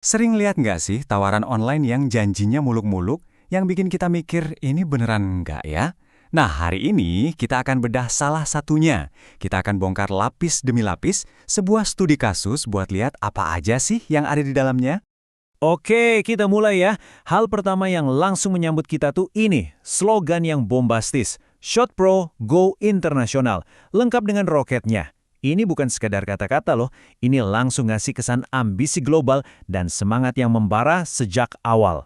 Sering lihat nggak sih tawaran online yang janjinya muluk-muluk, yang bikin kita mikir ini beneran nggak ya? Nah, hari ini kita akan bedah salah satunya. Kita akan bongkar lapis demi lapis sebuah studi kasus buat lihat apa aja sih yang ada di dalamnya. Oke, kita mulai ya. Hal pertama yang langsung menyambut kita tuh ini, slogan yang bombastis. Shot Pro, Go Internasional, lengkap dengan roketnya. Ini bukan sekadar kata-kata loh, ini langsung ngasih kesan ambisi global dan semangat yang membara sejak awal.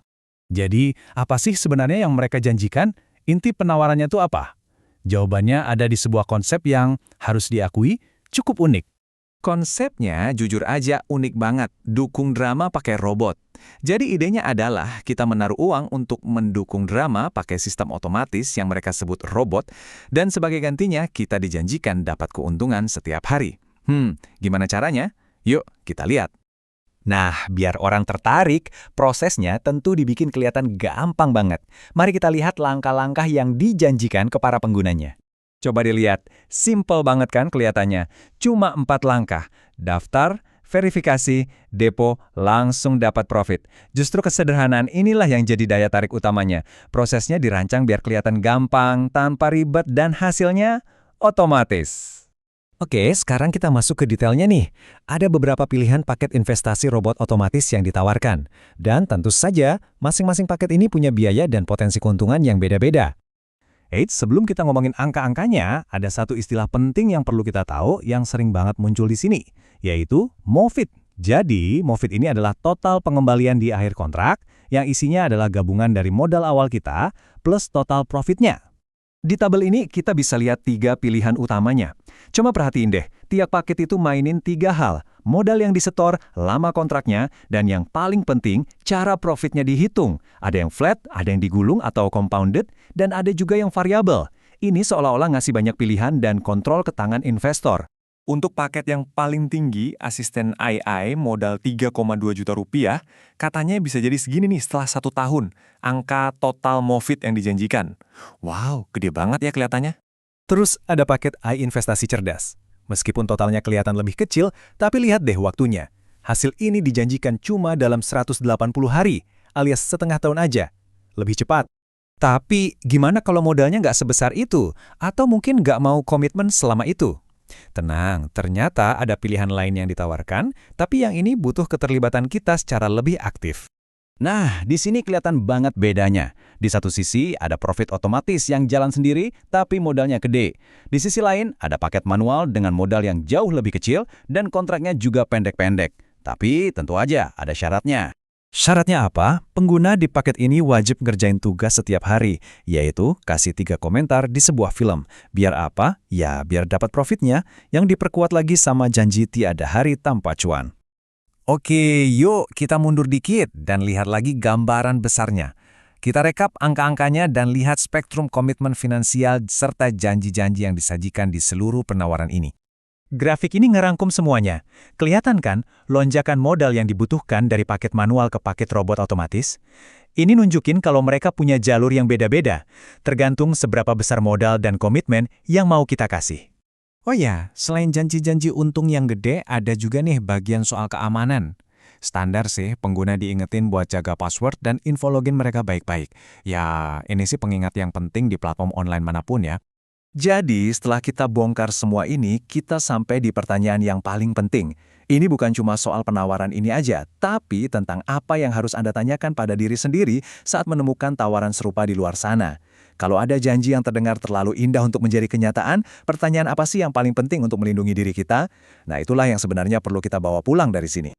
Jadi, apa sih sebenarnya yang mereka janjikan? Inti penawarannya tuh apa? Jawabannya ada di sebuah konsep yang, harus diakui, cukup unik. Konsepnya jujur aja unik banget, dukung drama pakai robot. Jadi idenya adalah kita menaruh uang untuk mendukung drama pakai sistem otomatis yang mereka sebut robot, dan sebagai gantinya kita dijanjikan dapat keuntungan setiap hari. Gimana caranya? Yuk, kita lihat. Nah, biar orang tertarik, prosesnya tentu dibikin kelihatan gampang banget. Mari kita lihat langkah-langkah yang dijanjikan ke para penggunanya. Coba dilihat, simple banget kan kelihatannya. Cuma 4 langkah, daftar, verifikasi, depo, langsung dapat profit. Justru kesederhanaan inilah yang jadi daya tarik utamanya. Prosesnya dirancang biar kelihatan gampang, tanpa ribet, dan hasilnya otomatis. Oke, sekarang kita masuk ke detailnya nih. Ada beberapa pilihan paket investasi robot otomatis yang ditawarkan. Dan tentu saja, masing-masing paket ini punya biaya dan potensi keuntungan yang beda-beda. Eits, sebelum kita ngomongin angka-angkanya, ada satu istilah penting yang perlu kita tahu yang sering banget muncul di sini, yaitu MOFIT. Jadi, MOFIT ini adalah total pengembalian di akhir kontrak, yang isinya adalah gabungan dari modal awal kita plus total profitnya. Di tabel ini kita bisa lihat 3 pilihan utamanya. Coba perhatiin deh, tiap paket itu mainin 3 hal. Modal yang disetor, lama kontraknya, dan yang paling penting, cara profitnya dihitung. Ada yang flat, ada yang digulung atau compounded, dan ada juga yang variabel. Ini seolah-olah ngasih banyak pilihan dan kontrol ke tangan investor. Untuk paket yang paling tinggi, asisten AI modal 3,2 juta rupiah, katanya bisa jadi segini nih setelah 1 tahun, angka total MOFIT yang dijanjikan. Wow, gede banget ya kelihatannya. Terus ada paket investasi cerdas. Meskipun totalnya kelihatan lebih kecil, tapi lihat deh waktunya. Hasil ini dijanjikan cuma dalam 180 hari, alias setengah tahun aja. Lebih cepat. Tapi gimana kalau modalnya nggak sebesar itu? Atau mungkin nggak mau komitmen selama itu? Tenang, ternyata ada pilihan lain yang ditawarkan, tapi yang ini butuh keterlibatan kita secara lebih aktif. Nah, di sini kelihatan banget bedanya. Di satu sisi, ada profit otomatis yang jalan sendiri, tapi modalnya gede. Di sisi lain, ada paket manual dengan modal yang jauh lebih kecil dan kontraknya juga pendek-pendek. Tapi tentu aja ada syaratnya. Syaratnya apa? Pengguna di paket ini wajib ngerjain tugas setiap hari, yaitu kasih 3 komentar di sebuah film. Biar apa? Ya, biar dapat profitnya, yang diperkuat lagi sama janji tiada hari tanpa cuan. Oke, yuk kita mundur dikit dan lihat lagi gambaran besarnya. Kita rekap angka-angkanya dan lihat spektrum komitmen finansial serta janji-janji yang disajikan di seluruh penawaran ini. Grafik ini ngerangkum semuanya. Kelihatan kan lonjakan modal yang dibutuhkan dari paket manual ke paket robot otomatis? Ini nunjukin kalau mereka punya jalur yang beda-beda, tergantung seberapa besar modal dan komitmen yang mau kita kasih. Oh ya, selain janji-janji untung yang gede, ada juga nih bagian soal keamanan. Standar sih, pengguna diingetin buat jaga password dan info login mereka baik-baik. Ya, ini sih pengingat yang penting di platform online manapun ya. Jadi, setelah kita bongkar semua ini, kita sampai di pertanyaan yang paling penting. Ini bukan cuma soal penawaran ini aja, tapi tentang apa yang harus Anda tanyakan pada diri sendiri saat menemukan tawaran serupa di luar sana. Kalau ada janji yang terdengar terlalu indah untuk menjadi kenyataan, pertanyaan apa sih yang paling penting untuk melindungi diri kita? Nah, itulah yang sebenarnya perlu kita bawa pulang dari sini.